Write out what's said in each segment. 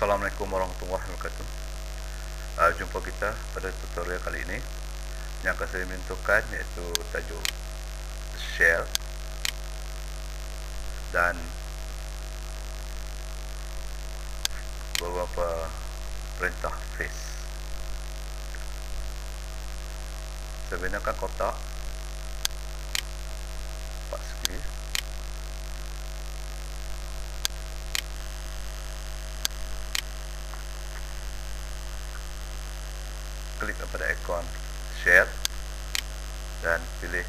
Assalamualaikum warahmatullahi wabarakatuh. Jumpa kita pada tutorial kali ini. Yang akan saya menentukan iaitu tajuk shell dan beberapa perintah face. Saya benarkan kotak 4 segi. Klik pada ikon share dan pilih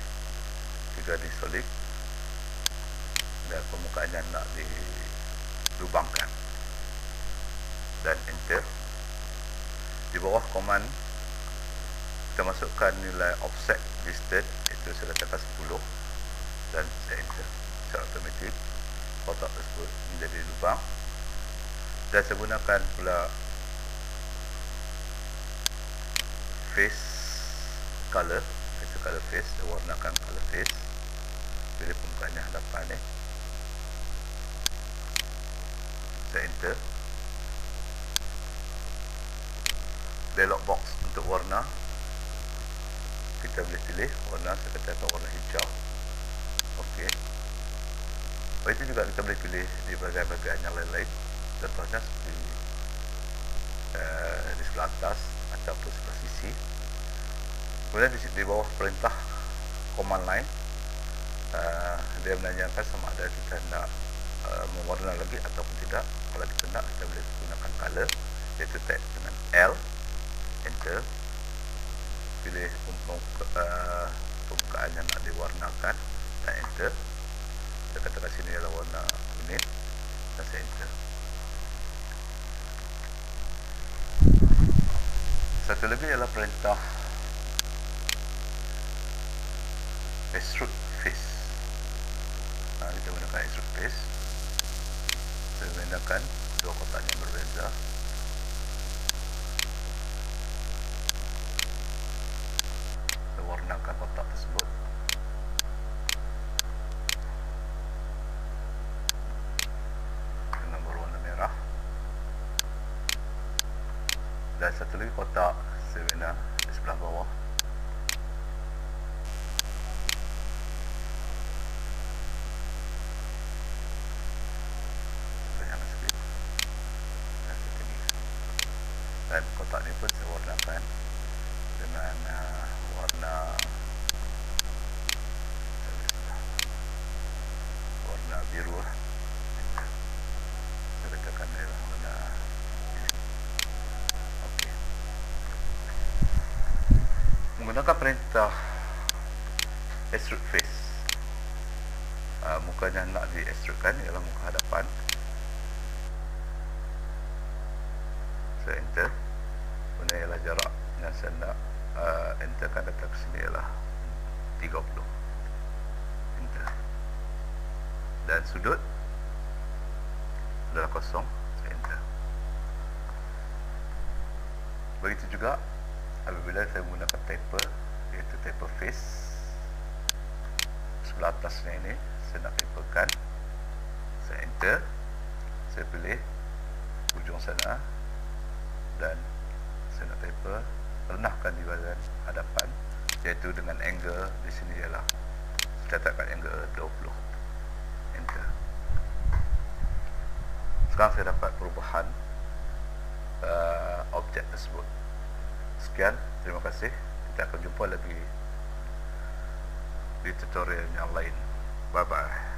3D solid dan permukaannya nak dilubangkan dan enter. Di bawah command kita masukkan nilai offset distance, itu saya letakkan 10 dan saya enter. Secara automatik kotak tersebut menjadi lubang dan saya gunakan pula face color, color face, saya warnakan color face. Pilih permukaannya hadapan ni, saya enter. Dialog box untuk warna kita boleh pilih warna, saya katakan warna hijau. Okey. Itu juga kita boleh pilih di bahagian-bahagian yang lain-lain, contohnya seperti di sebelah atas ataupun sebelah sisi. Kemudian di bawah perintah command line, dia menanyakan sama ada kita nak mewarna lagi ataupun tidak. Kalau kita nak, kita boleh gunakan color, iaitu tag dengan L, enter. Pilih permukaan yang nak diwarnakan dan enter. Saya katakan sini adalah warna kuning dan saya enter. Satu lagi ialah perintah extrude face. Kita gunakan extrude face. Saya gunakan dua kotak yang berbeza. Saya warnakan kotak tersebut. Dengan berwarna merah. Dan satu lagi kotak saya bina di sebelah bawah. Dan kotak ni pun saya warnakan dengan warna biru. Saya letakkan dalam warna biru. Okey. Menggunakan perintah extrude face, mukanya nak di extrudekan ialah muka hadapan. Saya enter. Kemudian ialah jarak yang saya nak enterkan data ke sini ialah 30. Enter. Dan sudut adalah kosong, saya enter. Begitu juga apabila saya menggunakan taper, iaitu taper face. Sebelah atasnya ini saya nak taperkan, saya enter. Saya pilih ujung sana dan saya nak taper, rendahkan di bahagian hadapan, iaitu dengan angle di sini ialah saya letakkan angle 20. Enter. Sekarang saya dapat perubahan objek tersebut. Sekian, terima kasih. Kita akan jumpa lagi di tutorial yang lain. Bye bye.